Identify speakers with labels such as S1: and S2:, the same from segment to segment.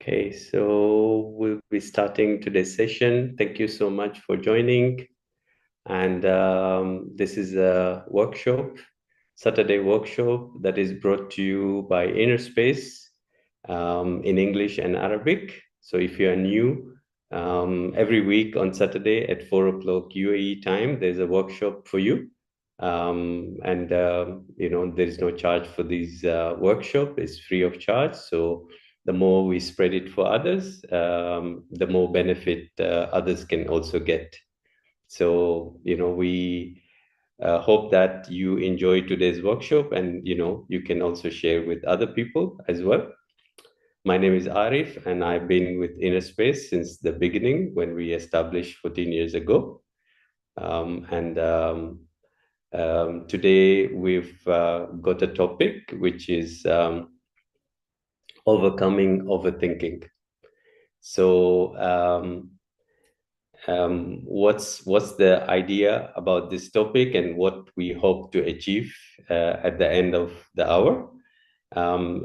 S1: Okay, so we'll be starting today's session. Thank you so much for joining. And this is a workshop, Saturday workshop that is brought to you by Inner Space in English and Arabic. So if you are new, every week on Saturday at 4 o'clock UAE time, there's a workshop for you. There is no charge for this workshop. It's free of charge. So the more we spread it for others, the more benefit others can also get. So, we hope that you enjoy today's workshop and, you can also share with other people as well. My name is Arif, and I've been with Inner Space since the beginning when we established 14 years ago. Today we've got a topic which is overcoming overthinking. So, what's the idea about this topic and what we hope to achieve at the end of the hour?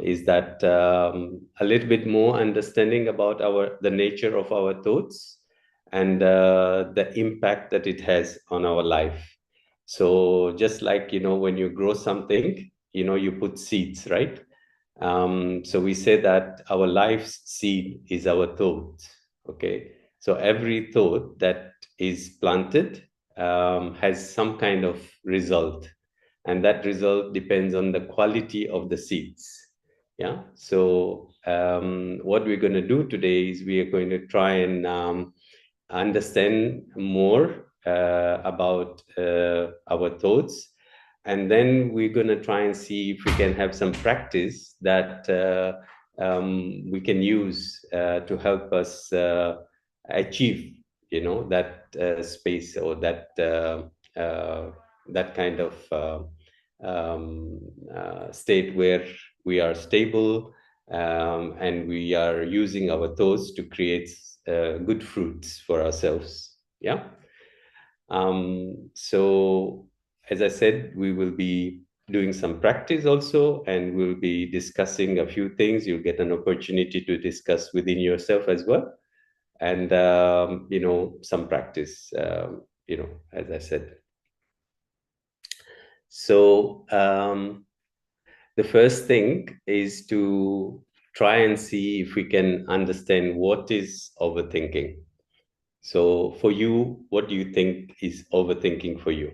S1: Is that a little bit more understanding about the nature of our thoughts and the impact that it has on our life. So just like, when you grow something, you put seeds, right? So we say that our life's seed is our thought. Okay. So every thought that is planted has some kind of result, and that result depends on the quality of the seeds. Yeah. So what we're going to do today is we are going to try and understand more about our thoughts, and then we're going to try and see if we can have some practice that we can use to help us achieve, that space or that kind of state where we are stable, and we are using our thoughts to create good fruits for ourselves. Yeah. So as I said, we will be doing some practice also, and we'll be discussing a few things. You'll get an opportunity to discuss within yourself as well. And, some practice, as I said. So the first thing is to try and see if we can understand what is overthinking. So for you, what do you think is overthinking for you?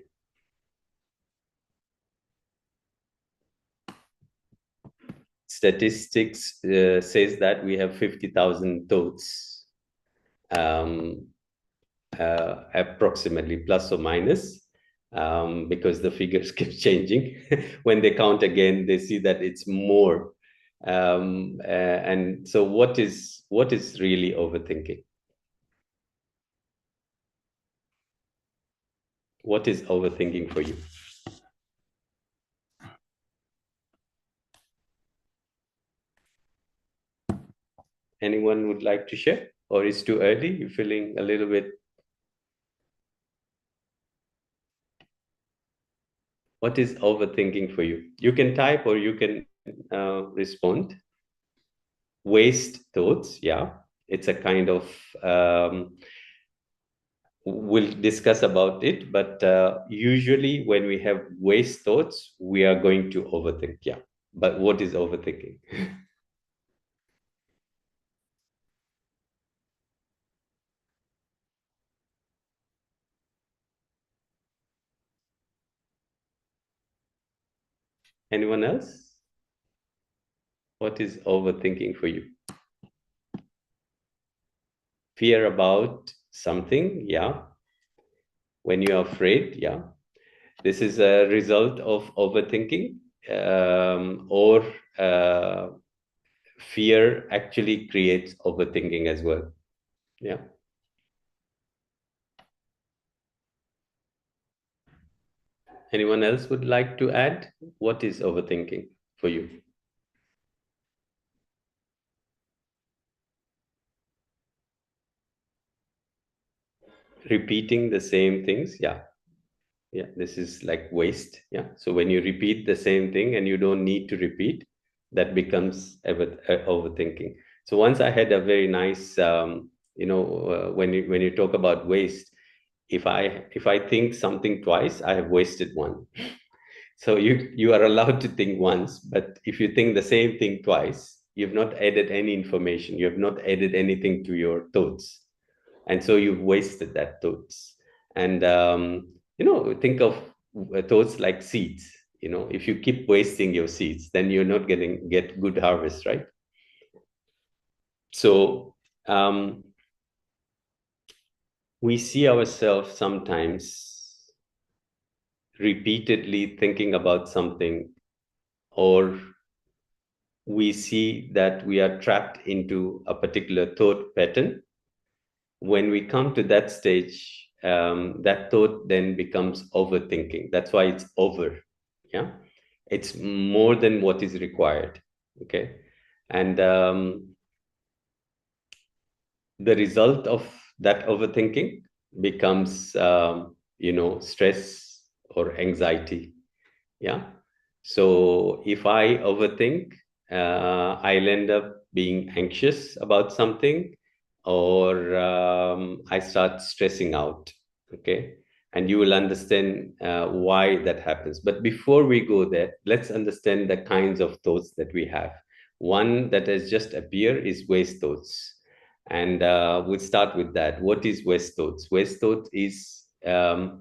S1: Statistics says that we have 50,000 thoughts, approximately, plus or minus, because the figures keep changing. When they count again, they see that it's more. And so what is really overthinking? What is overthinking for you? Anyone would like to share? Or it's too early? You're feeling a little bit. What is overthinking for you? You can type or you can respond. Waste thoughts, yeah. It's a kind of, we'll discuss about it, but usually when we have waste thoughts, we are going to overthink, yeah. But what is overthinking? Anyone else? What is overthinking for you? Fear about something, yeah. When you're afraid, yeah. This is a result of overthinking, or fear actually creates overthinking as well. Yeah. Anyone else would like to add? What is overthinking for you? Repeating the same things, yeah. Yeah, this is like waste. Yeah. So when you repeat the same thing and you don't need to repeat, that becomes overthinking. So once I had a very nice, when you talk about waste, if I think something twice, I have wasted one. So you are allowed to think once, but if you think the same thing twice, you've not added any information. You have not added anything to your thoughts, and so you've wasted that thoughts. And think of thoughts like seeds. If you keep wasting your seeds, then you're not get good harvest, right? So we see ourselves sometimes repeatedly thinking about something, or we see that we are trapped into a particular thought pattern. When we come to that stage, that thought then becomes overthinking. That's why it's over. Yeah, it's more than what is required. Okay, and the result of that overthinking becomes, stress or anxiety. Yeah. So if I overthink, I'll end up being anxious about something, or I start stressing out. Okay. And you will understand why that happens. But before we go there, let's understand the kinds of thoughts that we have. One that has just appeared is waste thoughts. And we'll start with that. What is waste thoughts? Waste thought is to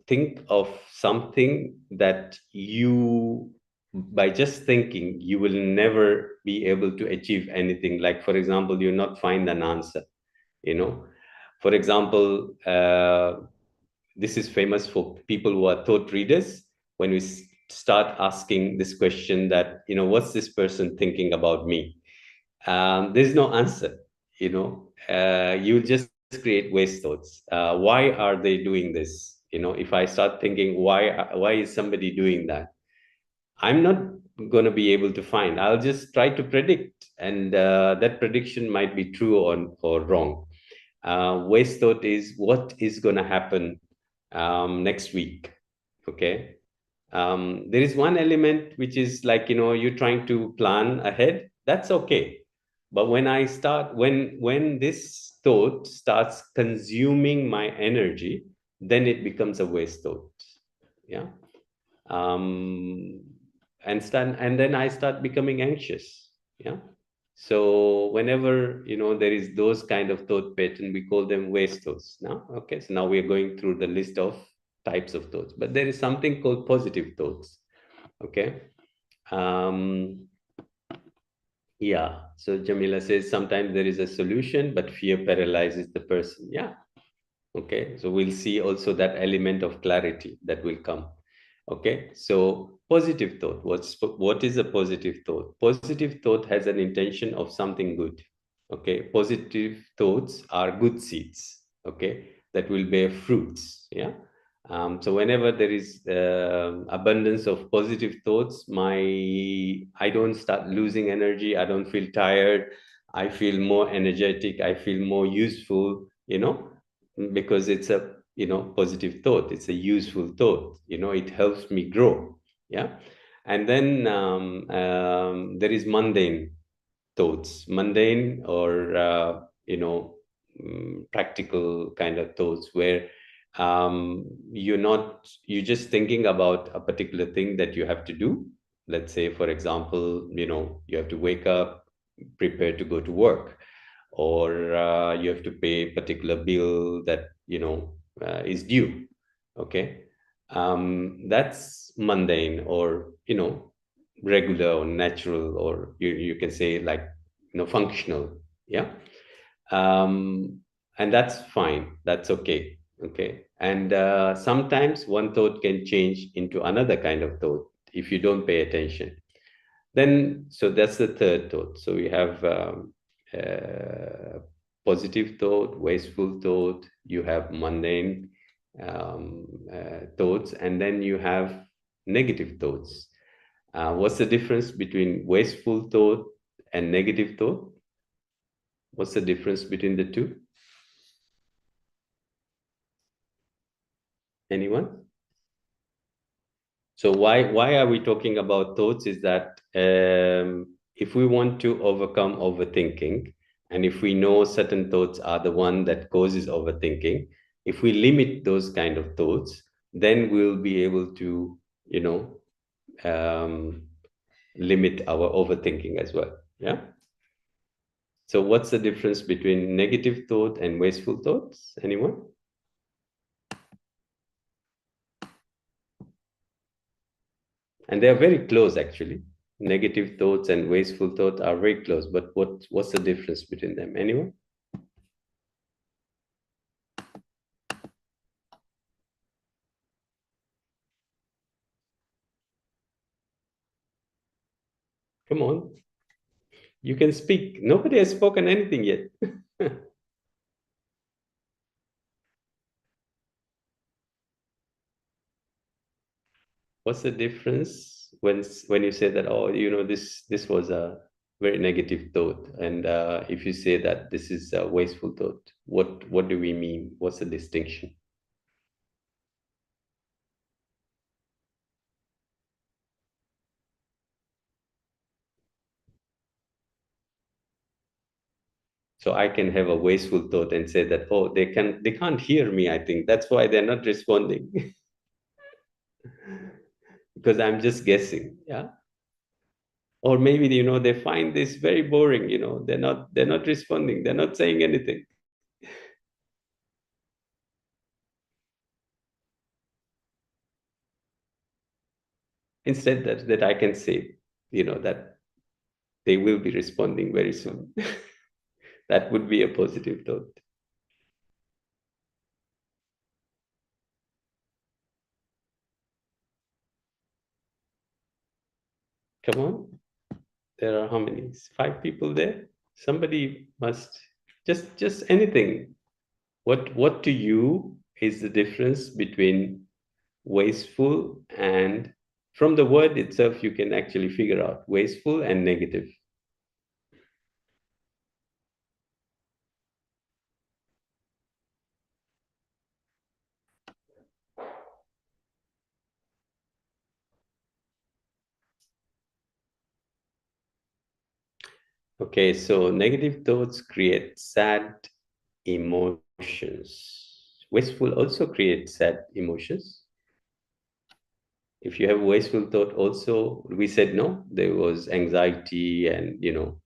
S1: think of something that you, by just thinking, you will never be able to achieve anything. Like, for example, you not find an answer. you know for example, this is famous for people who are thought readers. When we start asking this question, that what's this person thinking about me, there's no answer. You just create waste thoughts. Why are they doing this? If I start thinking, why is somebody doing that, I'm not going to be able to find. I'll just try to predict, and that prediction might be true or wrong. Waste thought is what is going to happen next week. Okay. There is one element which is like, you're trying to plan ahead. That's okay. But when this thought starts consuming my energy, then it becomes a waste thought. Yeah. um, and then I start becoming anxious. Yeah. So whenever there is those kind of thought pattern, we call them waste thoughts. Now, okay, so now we are going through the list of types of thoughts, but there is something called positive thoughts. Okay. um, yeah, so Jamila says sometimes there is a solution, but fear paralyzes the person. Yeah. Okay, so we'll see also that element of clarity that will come. Okay, so positive thought. What is a positive thought? Positive thought has an intention of something good. Okay, positive thoughts are good seeds. Okay, that will bear fruits. Yeah. So whenever there is abundance of positive thoughts, I don't start losing energy. I don't feel tired. I feel more energetic. I feel more useful. Because it's a positive thought. It's a useful thought. It helps me grow. Yeah. And then there is mundane thoughts, mundane or practical kind of thoughts, where you're just thinking about a particular thing that you have to do. Let's say, for example, you have to wake up, prepare to go to work, or you have to pay a particular bill that is due. Okay. That's mundane, or regular or natural, or you can say like functional. Yeah. um, and that's fine, that's okay. Okay. And sometimes one thought can change into another kind of thought if you don't pay attention. Then, so that's the third thought. So we have positive thought, wasteful thought, you have mundane thoughts, and then you have negative thoughts. What's the difference between wasteful thought and negative thought? What's the difference between the two? Anyone? So why are we talking about thoughts? Is that if we want to overcome overthinking, and if we know certain thoughts are the one that causes overthinking, if we limit those kind of thoughts, then we'll be able to, you know, um, limit our overthinking as well. Yeah. So what's the difference between negative thought and wasteful thoughts? Anyone? And they are very close actually. Negative thoughts and wasteful thoughts are very close, but what's the difference between them? Anyone? Come on, you can speak. Nobody has spoken anything yet. What's the difference when you say that, oh, this was a very negative thought, and if you say that this is a wasteful thought, what do we mean? What's the distinction? So I can have a wasteful thought and say that, oh, they can't hear me. I think that's why they're not responding. Because I'm just guessing. Yeah. Or maybe they find this very boring. They're not responding. They're not saying anything. Instead, that I can say, that they will be responding very soon. That would be a positive thought. Come on. There are how many? 5 people there. Somebody must just anything. What to you is the difference between wasteful and, from the word itself, you can actually figure out wasteful and negative. Okay, so negative thoughts create sad emotions. Wasteful also creates sad emotions. If you have wasteful thought also, we said no, there was anxiety, and you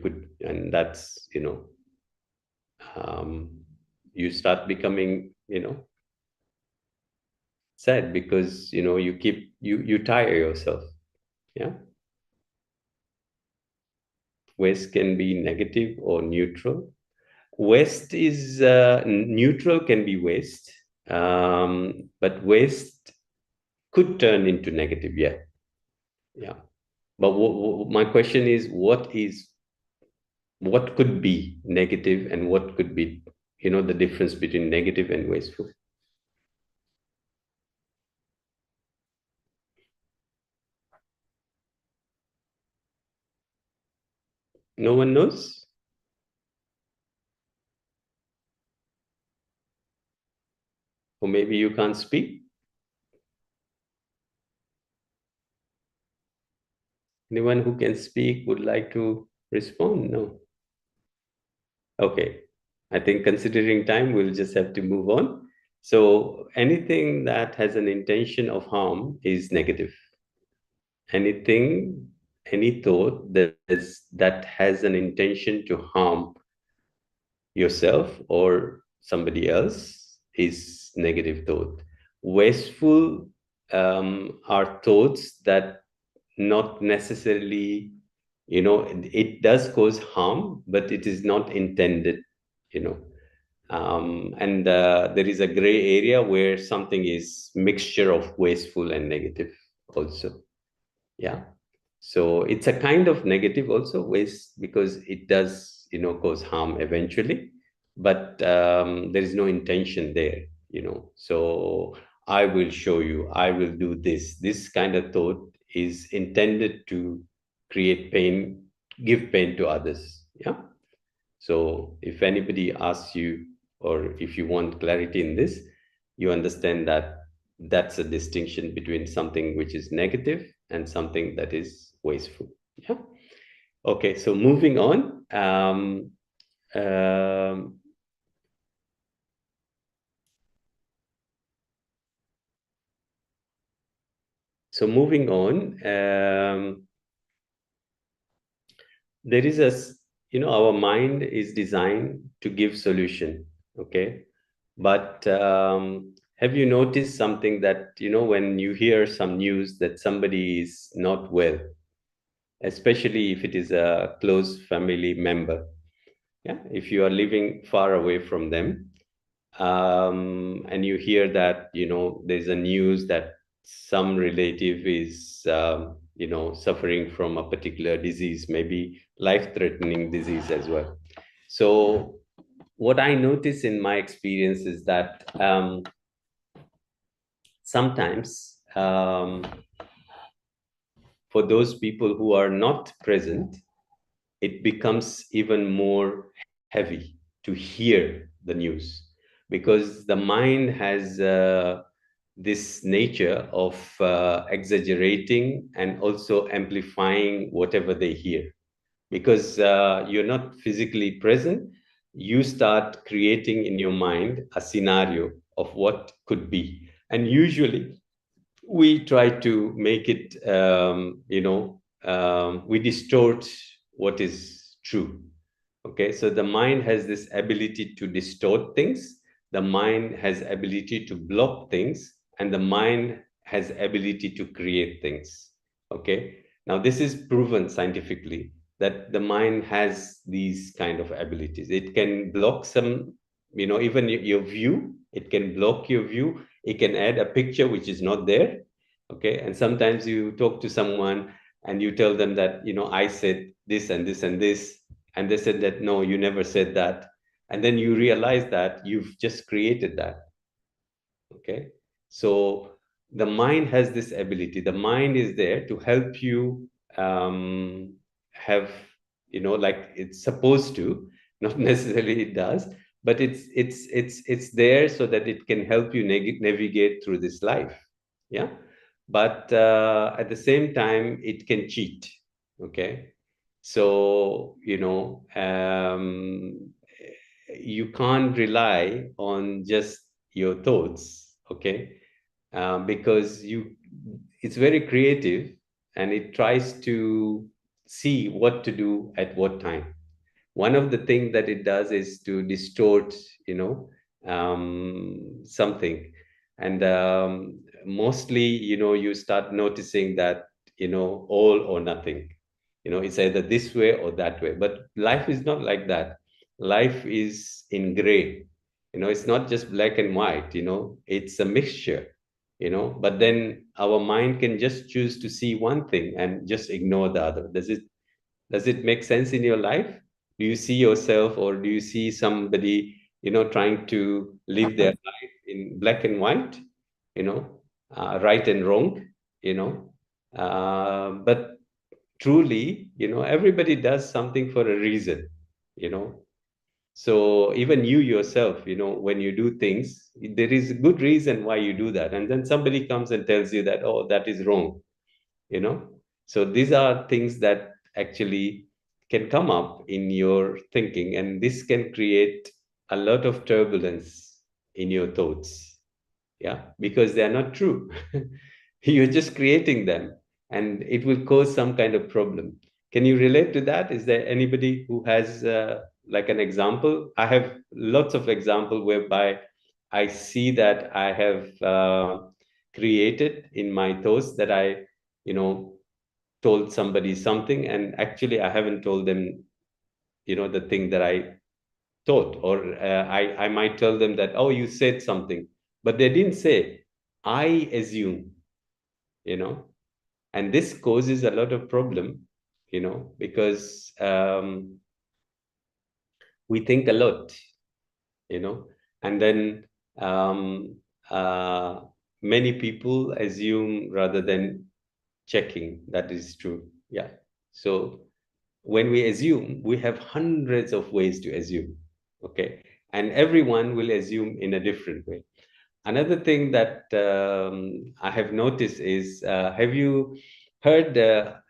S1: could, and that's, um, you start becoming, sad, because you tire yourself. Yeah. Waste can be negative or neutral. Waste is neutral, can be waste, but waste could turn into negative. Yeah. Yeah. But my question is, what could be negative, and what could be, the difference between negative and wasteful? No one knows. Or maybe you can't speak. Anyone who can speak would like to respond? No. Okay. I think, considering time, we'll just have to move on. So anything that has an intention of harm is negative. Anything, any thought that has an intention to harm yourself or somebody else is negative thought. Wasteful are thoughts that not necessarily, it does cause harm, but it is not intended, you know. And there is a gray area where something is mixture of wasteful and negative also. Yeah. So it's a kind of negative also, waste, because it does, cause harm eventually, but there is no intention there, so I will show you, I will do this kind of thought is intended to create pain, give pain to others. Yeah. So if anybody asks you, or if you want clarity in this, you understand that that's a distinction between something which is negative and something that is wasteful. Yeah. Okay, so moving on. Um, so moving on, there is our mind is designed to give solution. Okay, but have you noticed something that, when you hear some news that somebody is not well, especially if it is a close family member, yeah, if you are living far away from them, and you hear that, there's a news that some relative is, suffering from a particular disease, maybe life-threatening disease as well. So what I notice in my experience is that, sometimes, for those people who are not present, it becomes even more heavy to hear the news, because the mind has this nature of exaggerating and also amplifying whatever they hear. Because you're not physically present, you start creating in your mind a scenario of what could be. And usually we try to make it, we distort what is true. Okay, so the mind has this ability to distort things, the mind has ability to block things, and the mind has ability to create things. Okay, now this is proven scientifically that the mind has these kind of abilities. It can block some, even your view, it can block your view, it can add a picture which is not there. Okay, and sometimes you talk to someone and you tell them that, I said this and this and this, and they said that, no, you never said that. And then you realize that you've just created that. Okay, so the mind has this ability. The mind is there to help you, have, like it's supposed to, not necessarily it does, but it's there so that it can help you navigate through this life. Yeah, but at the same time it can cheat. Okay, so you can't rely on just your thoughts. Okay, because it's very creative, and it tries to see what to do at what time. One of the things that it does is to distort, something. And mostly, you start noticing that, all or nothing. It's either this way or that way. But life is not like that. Life is in gray. It's not just black and white. It's a mixture. But then our mind can just choose to see one thing and just ignore the other. Does it make sense in your life? Do you see yourself, or do you see somebody, trying to live their life in black and white, you know, right and wrong, but truly, everybody does something for a reason, you know. So even you yourself, when you do things, there is a good reason why you do that. And then somebody comes and tells you that, oh, that is wrong, you know. So these are things that actually can come up in your thinking, and this can create a lot of turbulence in your thoughts. Yeah, because they are not true. You're just creating them, and it will cause some kind of problem. Can you relate to that? Is there anybody who has like an example? I have lots of example whereby I see that I have created in my thoughts that I, you know told somebody something, and actually I haven't told them, the thing that I thought. Or I might tell them that, oh, you said something, but they didn't say. I assume, you know and this causes a lot of problem, because we think a lot, you know and then um, uh, many people assume rather than checking that is true. Yeah. So when we assume, we have hundreds of ways to assume. Okay, and everyone will assume in a different way. Another thing that I have noticed is, have you heard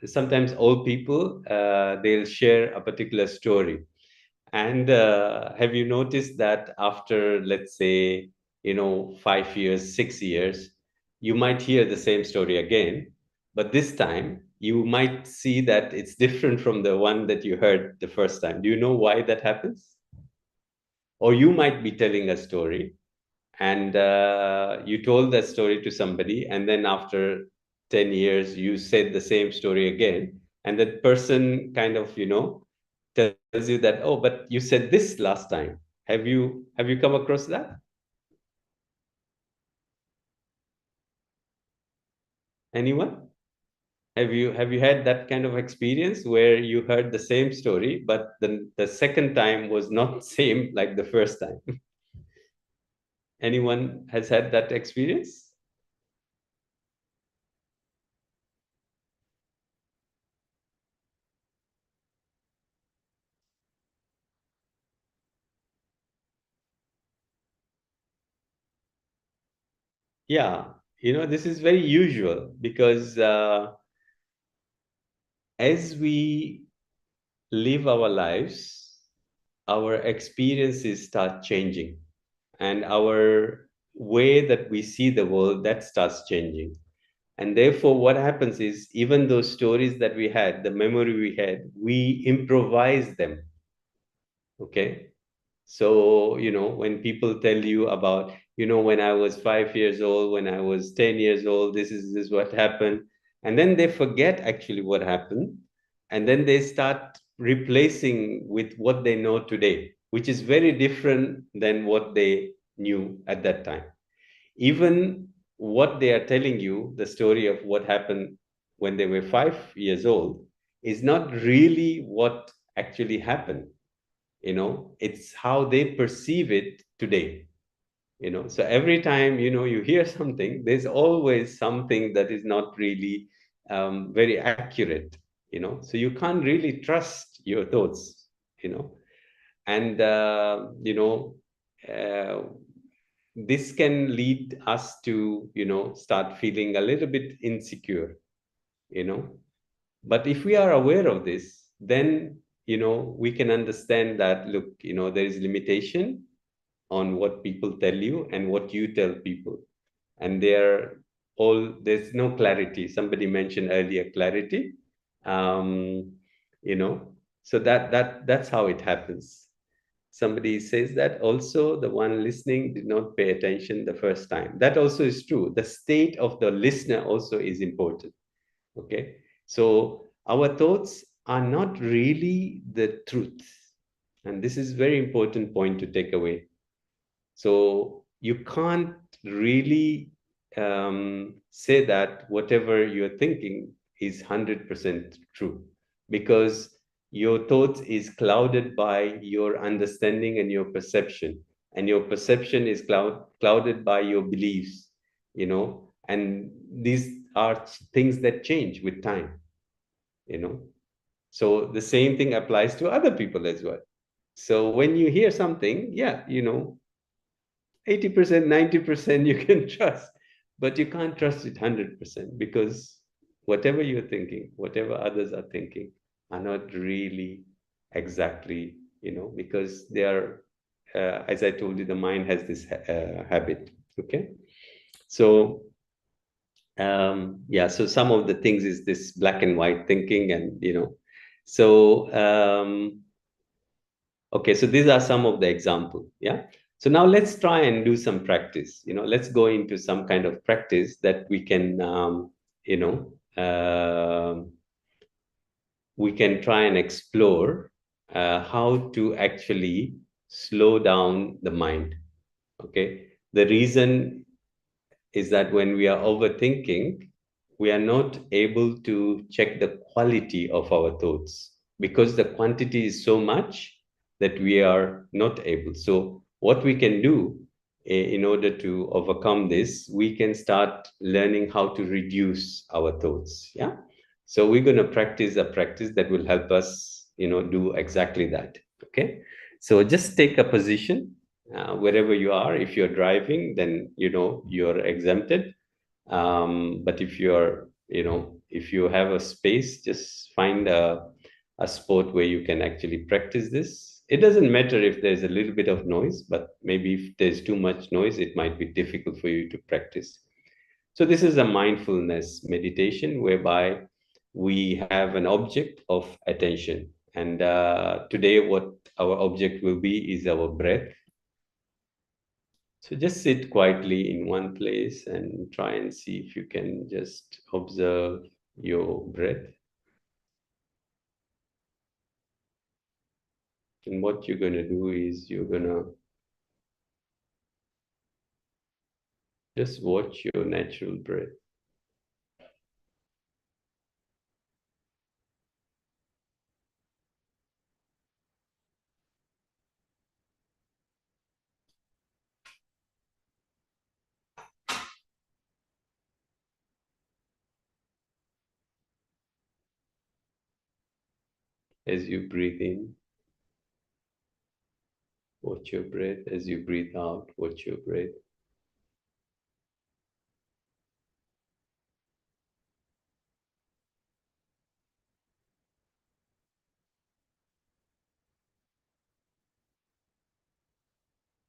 S1: sometimes old people, they'll share a particular story. And have you noticed that after, let's say, 5 years, 6 years, you might hear the same story again, but this time you might see that it's different from the one that you heard the first time. Do you know why that happens? Or you might be telling a story, and you told that story to somebody, and then after 10 years you said the same story again, and that person kind of tells you that, oh, but you said this last time. Have you come across that? Anyone? Have you had that kind of experience where you heard the same story, but the second time was not same like the first time? Anyone has had that experience? Yeah, this is very usual because as we live our lives, our experiences start changing, and our way that we see the world, that starts changing. And therefore, what happens is, even those stories that we had, the memory we had, we improvise them. Okay. So, when people tell you about, when I was 5 years old, when I was 10 years old, this is what happened. And then they forget actually what happened. And then they start replacing with what they know today, which is very different than what they knew at that time. Even what they are telling you, the story of what happened when they were 5 years old, is not really what actually happened. It's how they perceive it today. So every time you hear something, there's always something that is not really very accurate. So you can't really trust your thoughts. And uh, this can lead us to start feeling a little bit insecure. you know but if we are aware of this, then we can understand that, look, there is limitation on what people tell you and what you tell people. And there's no clarity. Somebody mentioned earlier clarity. um you know so that's how it happens. Somebody says that also the one listening did not pay attention the first time. That also is true. The state of the listener also is important. Okay. So our thoughts are not really the truth. And this is very important point to take away. So you can't really say that whatever you're thinking is 100% true, because your thoughts is clouded by your understanding and your perception, and your perception is clouded by your beliefs, and these are things that change with time. you know so the same thing applies to other people as well. So when you hear something, yeah, 80%, 90% you can trust, but you can't trust it 100%, because whatever you're thinking, whatever others are thinking, are not really exactly, because they are, as I told you, the mind has this habit. Okay. So, yeah, so some of the things is this black and white thinking, and, so, okay, so these are some of the example. Yeah. So now let's try and do some practice. Let's go into some kind of practice that we can, you know, we can try and explore how to actually slow down the mind. Okay. The reason is that when we are overthinking, we are not able to check the quality of our thoughts, because the quantity is so much that we are not able. So, what we can do in order to overcome this, we can start learning how to reduce our thoughts. Yeah. So, we're going to practice a practice that will help us, do exactly that. Okay. So, just take a position wherever you are. If you're driving, then you're exempted. But if you're if you have a space, just find a spot where you can actually practice this. It doesn't matter if there's a little bit of noise, but maybe if there's too much noise, it might be difficult for you to practice. So this is a mindfulness meditation whereby we have an object of attention. And today, what our object will be is our breath. So just sit quietly in one place and try and see if you can just observe your breath. And what you're going to do is you're going to just watch your natural breath as you breathe in. Watch your breath as you breathe out. Watch your breath.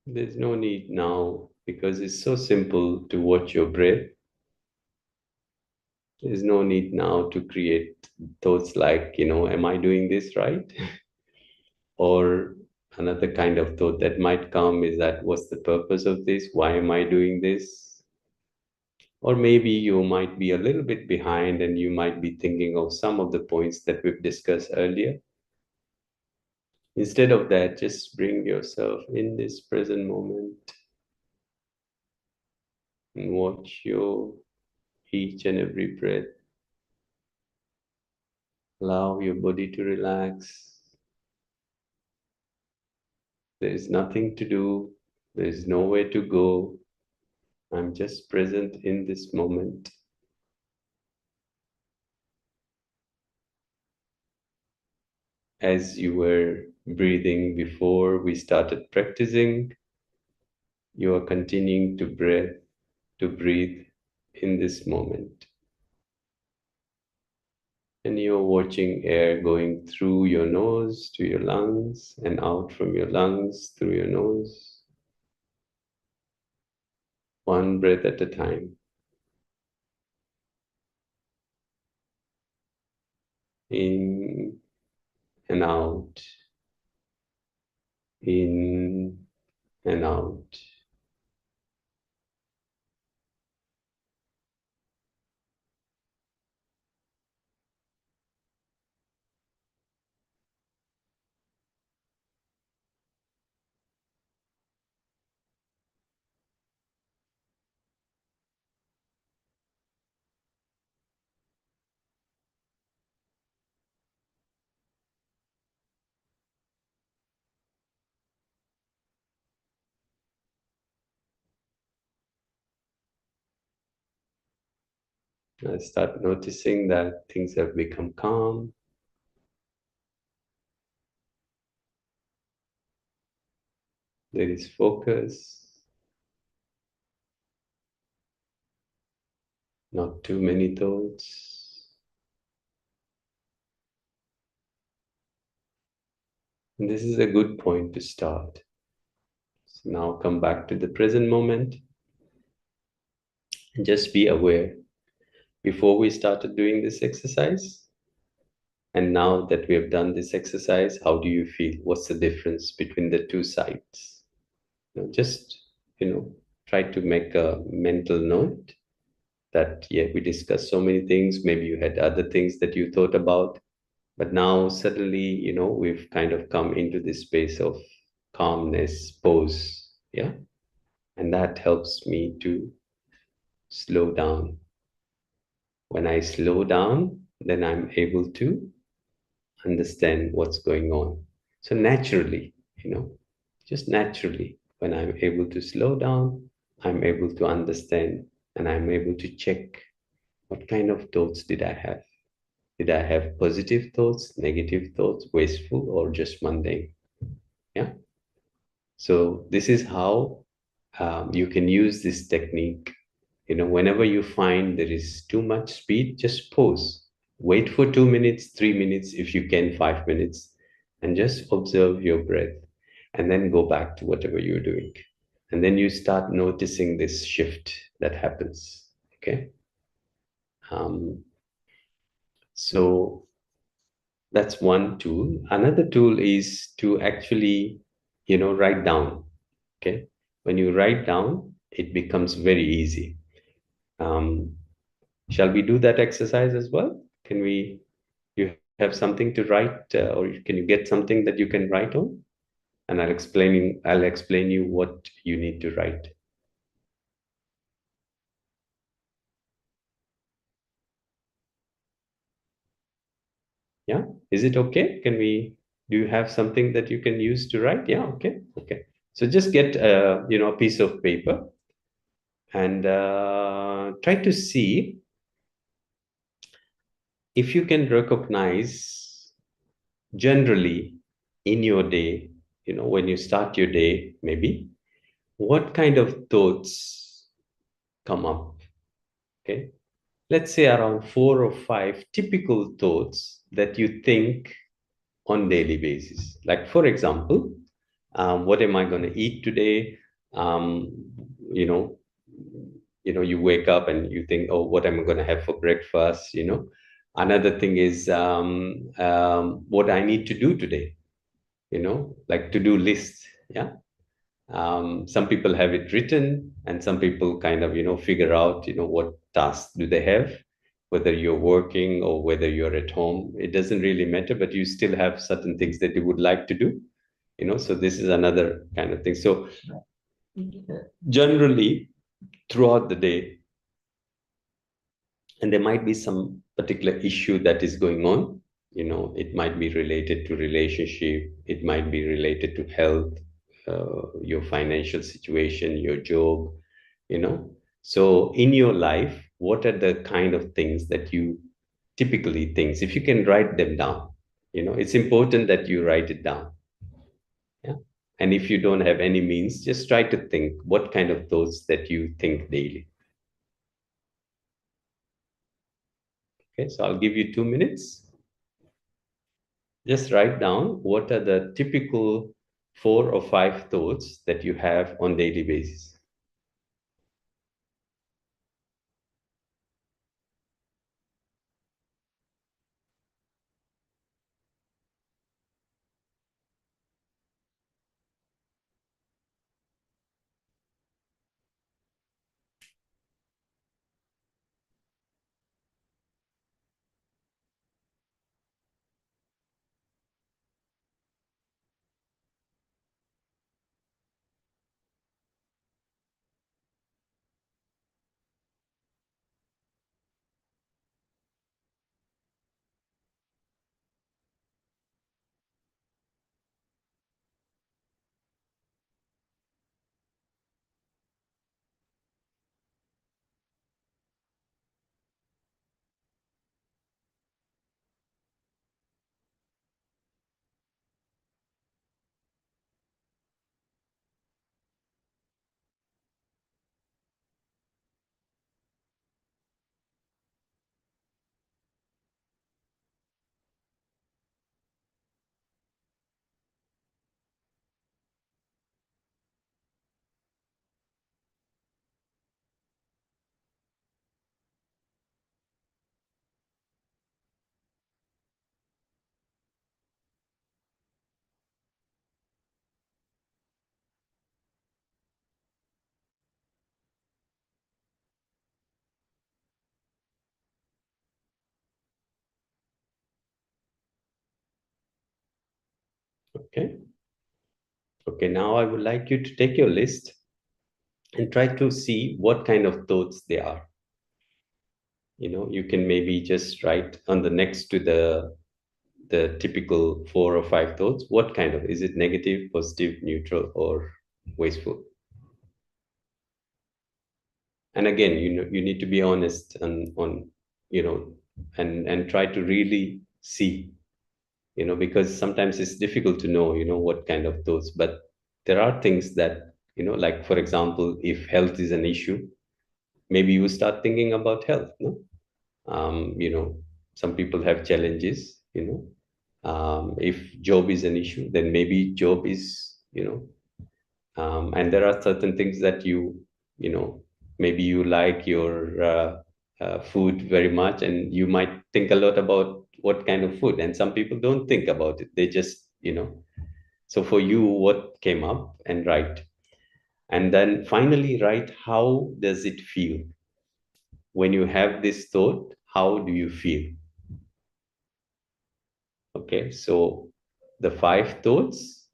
S1: There's no need now because it's so simple to watch your breath. There's no need now to create thoughts like, am I doing this right? Or another kind of thought that might come is that, what's the purpose of this? Why am I doing this? Or maybe you might be a little bit behind and you might be thinking of some of the points that we've discussed earlier. Instead of that, just bring yourself in this present moment and watch your each and every breath. Allow your body to relax. There is nothing to do. There is nowhere to go. I'm just present in this moment. As you were breathing before we started practicing, you are continuing to breathe in this moment. And you're watching air going through your nose to your lungs and out from your lungs through your nose, one breath at a time. In and out, in and out. I start noticing that things have become calm. There is focus, not too many thoughts. And this is a good point to start. So now come back to the present moment and just be aware. Before we started doing this exercise, and now that we have done this exercise, how do you feel? What's the difference between the two sides? Just, try to make a mental note that, yeah, we discussed so many things. Maybe you had other things that you thought about, but now suddenly, we've kind of come into this space of calmness, pose. Yeah. And that helps me to slow down. When I slow down, then I'm able to understand what's going on. So naturally, just naturally, when I'm able to slow down, I'm able to understand and I'm able to check what kind of thoughts did I have. Did I have positive thoughts, negative thoughts, wasteful, or just mundane? Yeah. So this is how you can use this technique Whenever you find there is too much speed, just pause. Wait for 2 minutes, 3 minutes, if you can, 5 minutes, and just observe your breath, and then go back to whatever you're doing. And then you start noticing this shift that happens. Okay. Um, so that's one tool. Another tool is to actually, write down. Okay. When you write down, it becomes very easy. Um, shall we do that exercise as well? Can we, you have something to write, or can you get something that you can write on? And I'll explain you what you need to write. Yeah. Is it okay? Do you have something that you can use to write? Yeah. Okay. Okay. So just get, a piece of paper, and try to see if you can recognize generally in your day, when you start your day, maybe what kind of thoughts come up. Okay. Let's say around 4 or 5 typical thoughts that you think on daily basis. Like, for example, what am I going to eat today? Um, you know, you wake up and you think, oh, what am I going to have for breakfast? Another thing is, what I need to do today. Like to-do list. Yeah. Some people have it written, and some people kind of figure out what tasks do they have, whether you're working or whether you're at home, it doesn't really matter, but you still have certain things that you would like to do. So this is another kind of thing. So generally throughout the day, and there might be some particular issue that is going on. It might be related to relationship, it might be related to health, your financial situation, your job. So in your life, what are the kind of things that you typically think? If you can write them down, it's important that you write it down. Yeah. And if you don't have any means, just try to think what kind of thoughts that you think daily. Okay, so I'll give you 2 minutes. Just write down what are the typical 4 or 5 thoughts that you have on daily basis. Okay. Okay, now I would like you to take your list and try to see what kind of thoughts they are. You can maybe just write on the next to the typical 4 or 5 thoughts. What kind of, is it negative, positive, neutral, or wasteful? And again, you need to be honest on you know and try to really see, because sometimes it's difficult to know what kind of thoughts. But there are things that, like, for example, if health is an issue, maybe you start thinking about health, no? Some people have challenges, if job is an issue, then maybe job is, and there are certain things that you know maybe you like your food very much, and you might think a lot about what kind of food, and some people don't think about it, they just, so for you, what came up, and write, and then finally write, how does it feel when you have this thought, how do you feel? Okay, so the five thoughts,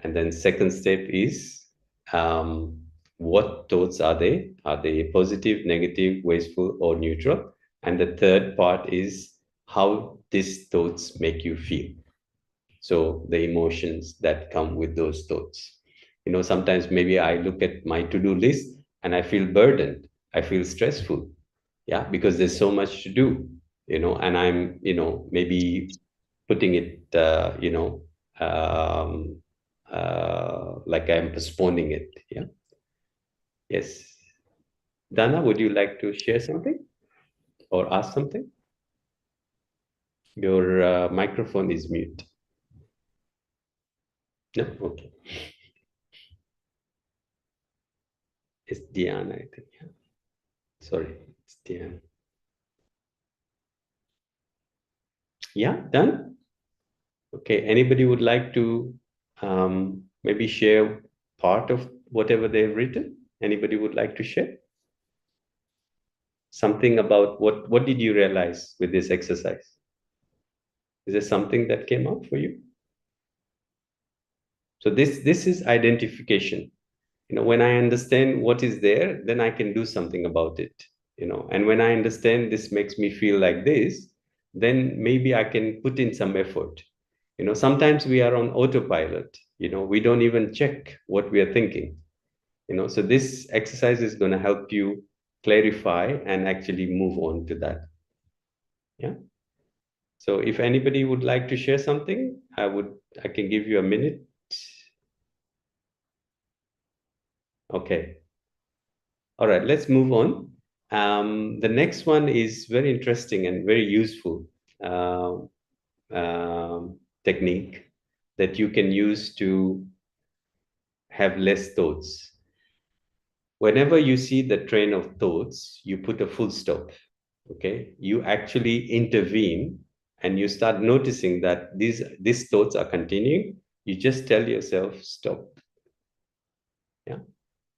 S1: and then second step is, um, what thoughts are they? Are they positive, negative, wasteful, or neutral? And the third part is how these thoughts make you feel. So the emotions that come with those thoughts. Sometimes maybe I look at my to-do list and I feel burdened. I feel stressful. Yeah, because there's so much to do, and I'm, maybe putting it, like I'm postponing it. Yeah. Yes. Dana, would you like to share something or ask something? Your microphone is mute. No? Okay. It's Diana, I think. Yeah. Sorry, it's Diana. Yeah, done? Okay. Anybody would like to maybe share part of whatever they've written? Anybody would like to share? Something about what did you realize with this exercise? Is there something that came up for you? So this is identification. When I understand what is there, then I can do something about it. And when I understand this makes me feel like this, then maybe I can put in some effort. Sometimes we are on autopilot. We don't even check what we are thinking. So this exercise is going to help you clarify and actually move on to that. Yeah. So if anybody would like to share something, I can give you a minute. Okay. All right, let's move on. The next one is very interesting and very useful uh, technique that you can use to have less thoughts. Whenever you see the train of thoughts, you put a full stop. Okay, you actually intervene, and you start noticing that these thoughts are continuing. You just tell yourself stop. Yeah.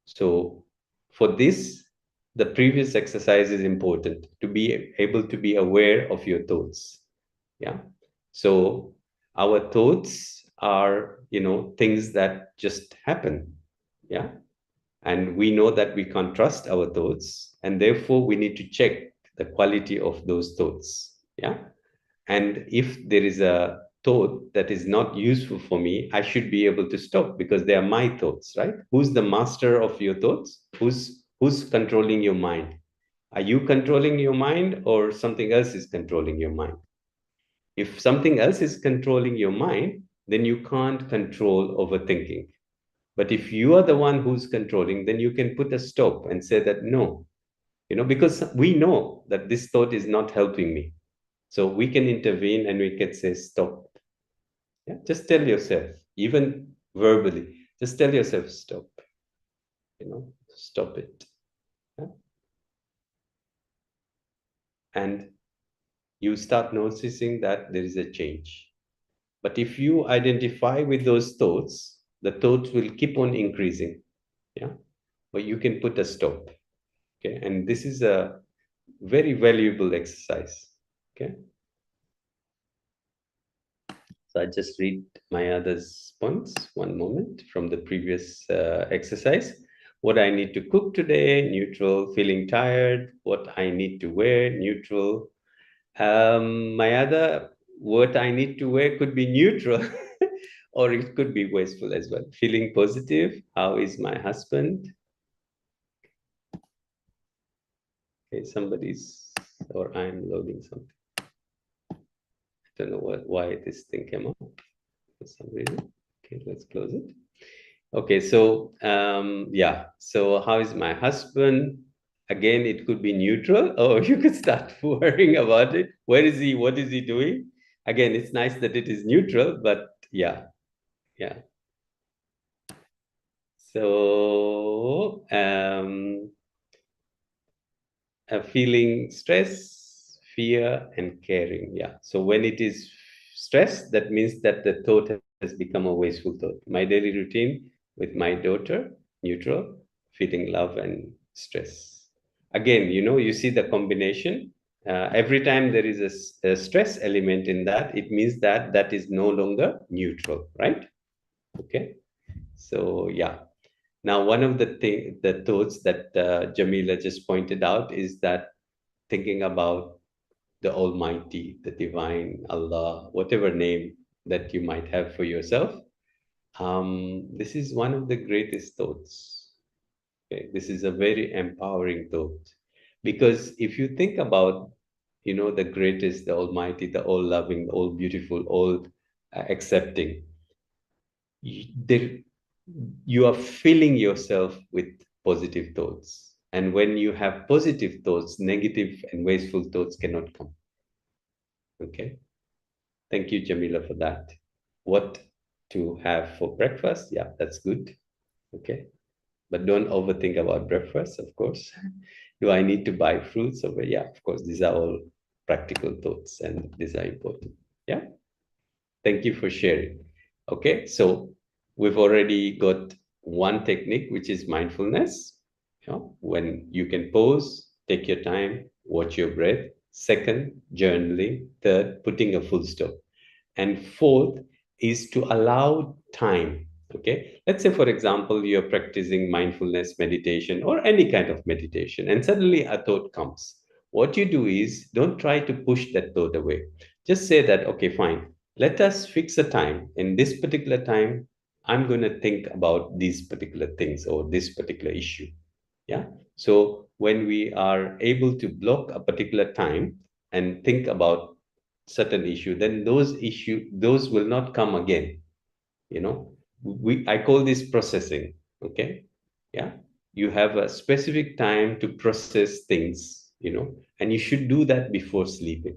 S1: So for this, the previous exercise is important, to be able to be aware of your thoughts. Yeah. So our thoughts are, things that just happen. Yeah. And we know that we can't trust our thoughts, and therefore we need to check the quality of those thoughts. Yeah. And if there is a thought that is not useful for me, I should be able to stop, because they are my thoughts, right? Who's the master of your thoughts? Who's controlling your mind? Are you controlling your mind, or something else is controlling your mind? If something else is controlling your mind, then you can't control overthinking. But if you are the one who's controlling, then you can put a stop and say that no, because we know that this thought is not helping me. So we can intervene and we can say, stop. Yeah? Just tell yourself, even verbally, just tell yourself, stop. Stop it. Yeah? And you start noticing that there is a change. But if you identify with those thoughts, the thoughts will keep on increasing. Yeah. But you can put a stop. Okay. And this is a very valuable exercise. Okay. So I just read my other's points. One moment from the previous exercise. What I need to cook today, neutral. Feeling tired, what I need to wear, neutral. My other, what I need to wear could be neutral, or it could be wasteful as well. Feeling positive, how is my husband? Okay, somebody's, or I'm loading something. I don't know why this thing came up for some reason. Okay, let's close it. Okay, so yeah, so how is my husband? Again, it could be neutral, or you could start worrying about it. Where is he? What is he doing? Again, it's nice that it is neutral, but yeah, yeah. So, feeling stress, fear, and caring. Yeah. So when it is stress, that means that the thought has become a wasteful thought. My daily routine with my daughter, neutral, feeling love and stress. Again, you see the combination. Every time there is a stress element in that, it means that that is no longer neutral, right? Okay. So yeah. Now, one of the thoughts that Jamila just pointed out is that thinking about the Almighty, the Divine, Allah, whatever name that you might have for yourself, this is one of the greatest thoughts. Okay? This is a very empowering thought. Because if you think about, the greatest, the Almighty, the all loving, the all beautiful, all accepting, there, you are filling yourself with positive thoughts. And when you have positive thoughts, negative and wasteful thoughts cannot come. Okay. Thank you, Jamila, for that. What to have for breakfast? Yeah, that's good. Okay. But don't overthink about breakfast, of course. Do I need to buy fruits over? Yeah, of course. These are all practical thoughts and these are important. Yeah. Thank you for sharing. Okay, so we've already got one technique, which is mindfulness. When you can pause, take your time, watch your breath. Second, journaling. Third, putting a full stop. And fourth is to allow time. Okay, let's say, for example, you're practicing mindfulness meditation or any kind of meditation, and suddenly a thought comes. What you do is don't try to push that thought away. Just say that, okay, fine, let us fix a time. In this particular time, I'm going to think about these particular things or this particular issue. Yeah. So when we are able to block a particular time and think about certain issue, then those will not come again. I call this processing. Okay. Yeah. You have a specific time to process things, and you should do that before sleeping.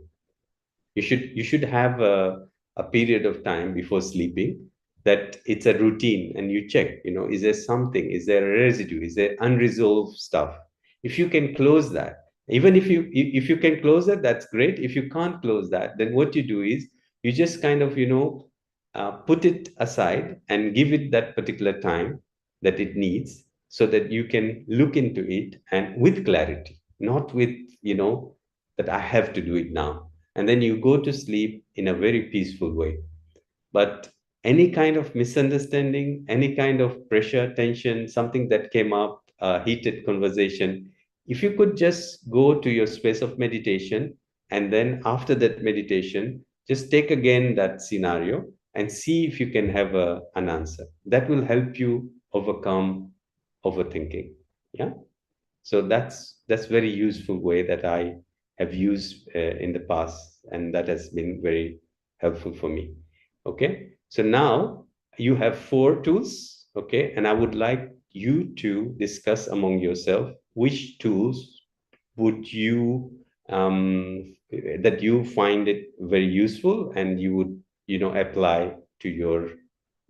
S1: You should have a period of time before sleeping that it's a routine, and you check, is there something, is there a residue, is there unresolved stuff? If you can close that, even if you can close that, that's great. If you can't close that, then what you do is you just kind of put it aside and give it that particular time that it needs, so that you can look into it and with clarity, not with that I have to do it now, and then you go to sleep in a very peaceful way. But any kind of misunderstanding, any kind of pressure, tension, something that came up, a heated conversation, if you could just go to your space of meditation, and then after that meditation, just take again that scenario and see if you can have an answer. That will help you overcome overthinking. Yeah. So that's very useful way that I have used in the past, and that has been very helpful for me. Okay, so now you have four tools. Okay, and I would like you to discuss among yourself which tools would you that you find it very useful and you would apply to your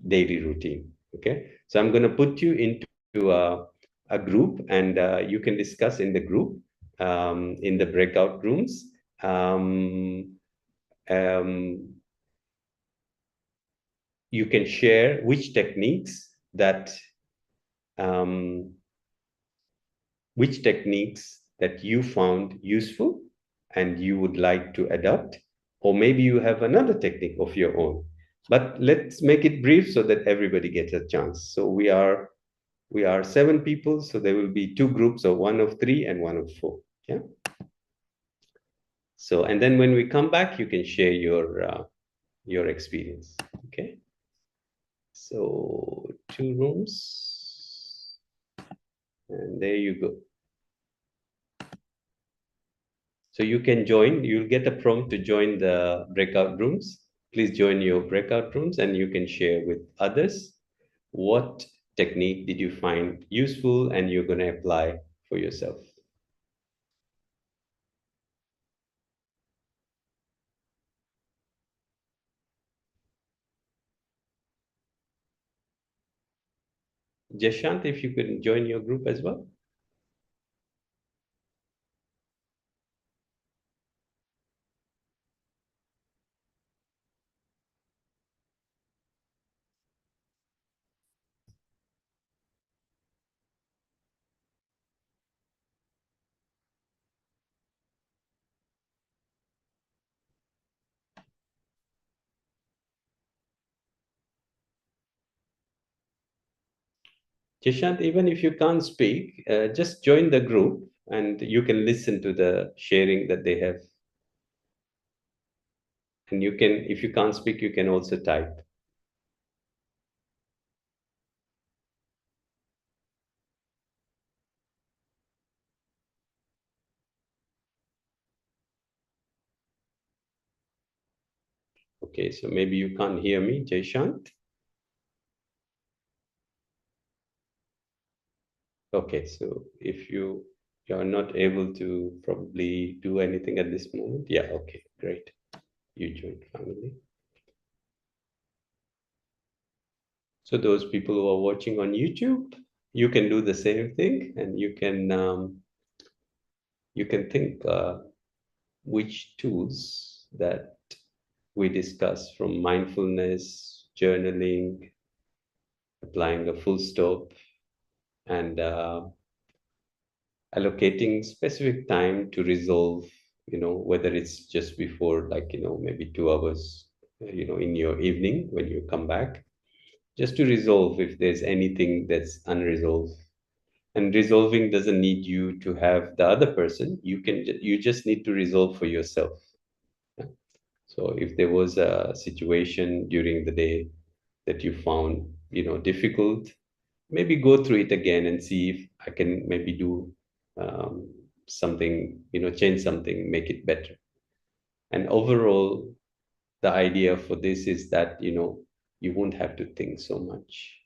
S1: daily routine. Okay, so I'm going to put you into a group, and you can discuss in the group, in the breakout rooms. um, um, you can share um, which techniques that you found useful and you would like to adopt, or maybe you have another technique of your own. But let's make it brief so that everybody gets a chance. So we are seven people, so there will be two groups of one of three and one of four. Yeah. So, and then when we come back, you can share your experience. Okay. So, two rooms, and there you go. So you can join. You'll get a prompt to join the breakout rooms. Please join your breakout rooms, and you can share with others what technique did you find useful and you're going to apply for yourself. Jashant, if you could join your group as well. Jashant, even if you can't speak, just join the group and you can listen to the sharing that they have. And you can, if you can't speak, you can also type. Okay, so maybe you can't hear me, Jashant. Okay, so if you're not able to probably do anything at this moment, yeah, okay, great. You joined finally. So those people who are watching on YouTube, you can do the same thing, and you can think which tools that we discuss, from mindfulness, journaling, applying a full stop, and allocating specific time to resolve, whether it's just before, like, maybe 2 hours, in your evening when you come back, just to resolve if there's anything that's unresolved. And resolving doesn't need you to have the other person. You just need to resolve for yourself. Yeah. So if there was a situation during the day that you found, difficult, maybe go through it again and see if I can maybe do something, change something, make it better. And overall, the idea for this is that, you won't have to think so much.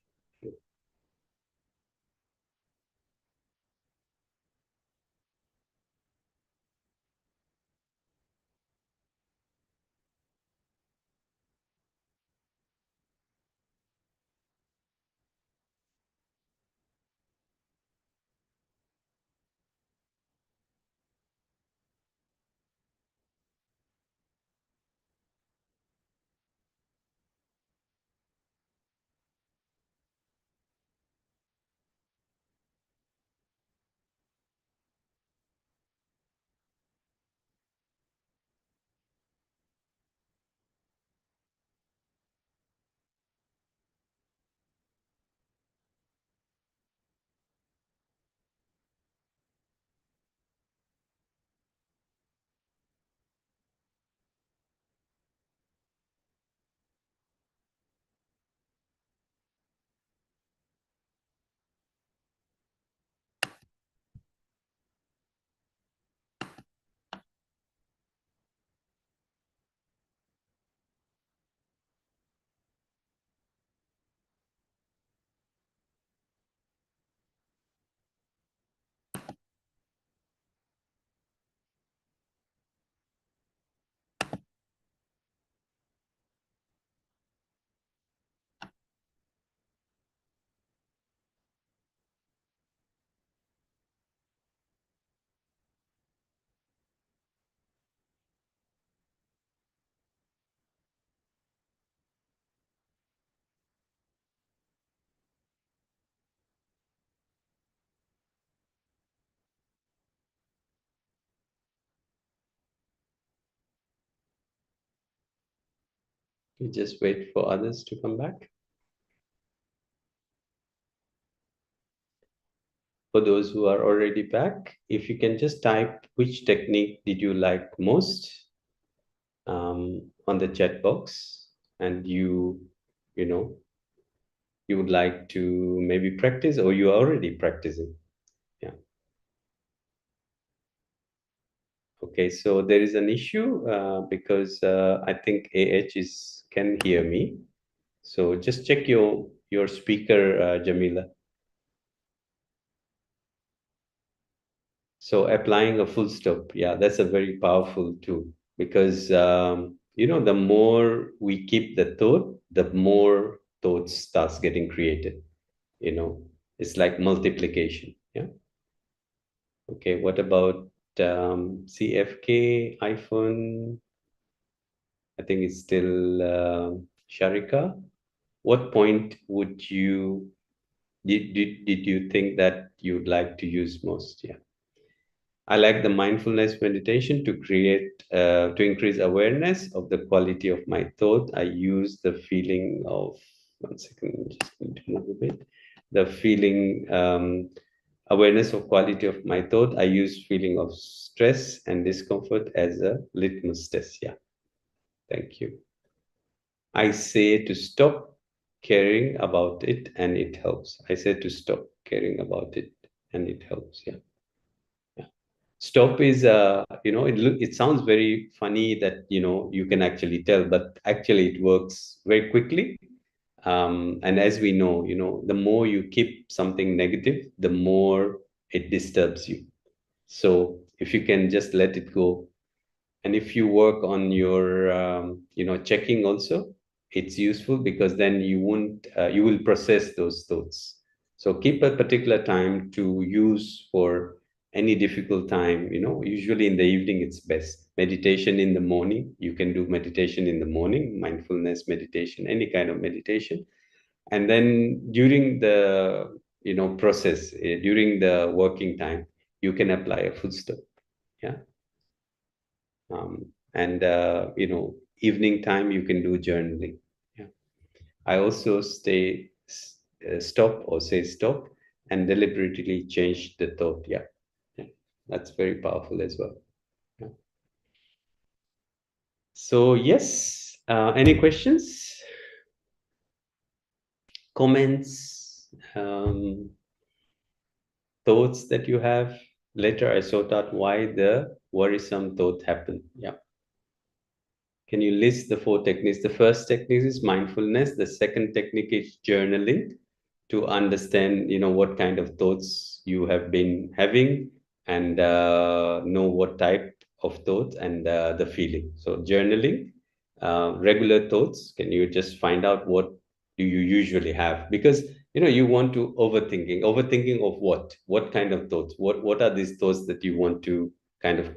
S1: You just wait for others to come back. For those who are already back, if you can just type which technique did you like most, on the chat box, and you know, you would like to maybe practice, or you are already practicing. Yeah. Okay, so there is an issue because I think AH is can hear me. So just check your speaker, Jamila. So applying a full stop, yeah, that's a very powerful tool, because the more we keep the thought, the more thoughts starts getting created. You know, It's like multiplication. Yeah. Okay. What about CFK iPhone? I think it's still Sharika. What point would you did you think that you'd like to use most? Yeah. I like the mindfulness meditation to to increase awareness of the quality of my thought. I use the feeling of, one second, just need to move a bit. The feeling, awareness of quality of my thought. I use feeling of stress and discomfort as a litmus test. Yeah, thank you. I say to stop caring about it and it helps. I say to stop caring about it and it helps. Yeah. Stop is it sounds very funny that you can actually tell, but actually it works very quickly. And as we know, the more you keep something negative, the more it disturbs you. So if you can just let it go, and if you work on your checking also, it's useful, because then you will process those thoughts. So keep a particular time to use for any difficult time. Usually in the evening it's best. Meditation in the morning, you can do meditation in the morning, mindfulness meditation, any kind of meditation. And then during the process, during the working time, you can apply a full stop. Yeah. And evening time you can do journaling. Yeah. I also stop, or say stop, and deliberately change the thought. Yeah. Yeah, that's very powerful as well. Yeah. So yes, any questions, comments, thoughts that you have? Later I sort out why the worrisome thought happened. Yeah. Can you list the four techniques? The first technique is mindfulness. The second technique is journaling, to understand, what kind of thoughts you have been having, and know what type of thoughts, and the feeling. So journaling, regular thoughts. Can you just find out what do you usually have? Because you want to overthinking of what kind of thoughts, what are these thoughts that you want to kind of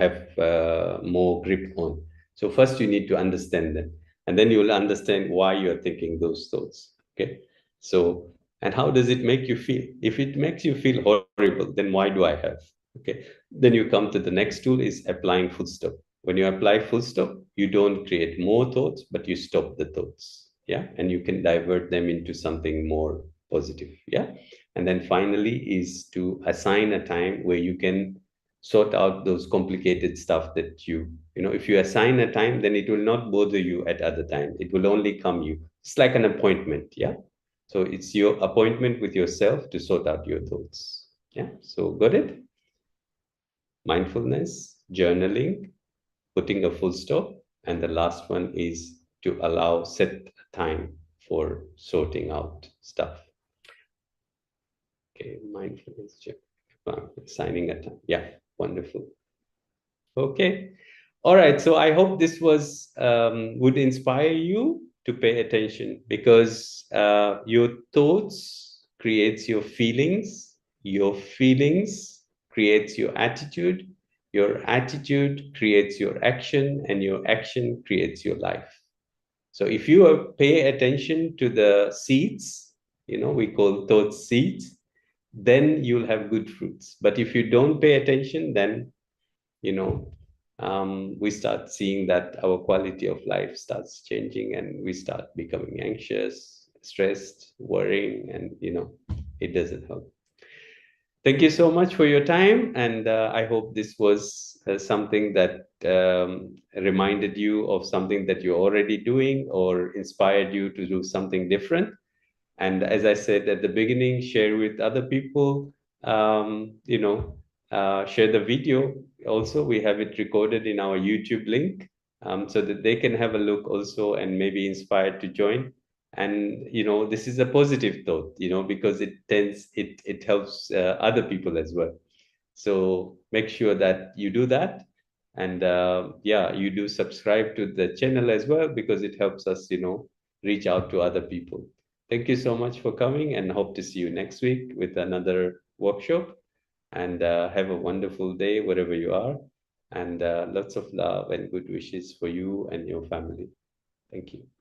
S1: have more grip on. So first you need to understand them, and then you will understand why you are thinking those thoughts. Okay. So, and how does it make you feel? If it makes you feel horrible, then why do I have? Okay. Then you come to the next tool, is applying full stop. When you apply full stop, you don't create more thoughts, but you stop the thoughts. Yeah. And you can divert them into something more positive. Yeah. And then finally is to assign a time where you can sort out those complicated stuff that if you assign a time, then it will not bother you at other times. It will only come you. It's like an appointment. Yeah. So it's your appointment with yourself to sort out your thoughts. Yeah. So got it? Mindfulness, journaling, putting a full stop. And the last one is to set time for sorting out stuff. Okay. Mindfulness, signing a time. Yeah. Wonderful. Okay. All right. So I hope this was would inspire you to pay attention, because your thoughts creates your feelings creates your attitude creates your action, and your action creates your life. So if you pay attention to the seeds, we call thoughts seeds, then you'll have good fruits. But if you don't pay attention, then you know we start seeing that our quality of life starts changing, and we start becoming anxious, stressed, worrying, and it doesn't help. Thank you so much for your time, and I hope this was something that reminded you of something that you're already doing, or inspired you to do something different. And as I said at the beginning, share with other people. Share the video. Also, we have it recorded in our YouTube link, so that they can have a look also, and maybe inspired to join. And this is a positive thought, because it helps other people as well. So make sure that you do that. And yeah, you do subscribe to the channel as well, because it helps us reach out to other people. Thank you so much for coming, and hope to see you next week with another workshop. And have a wonderful day wherever you are. And lots of love and good wishes for you and your family. Thank you.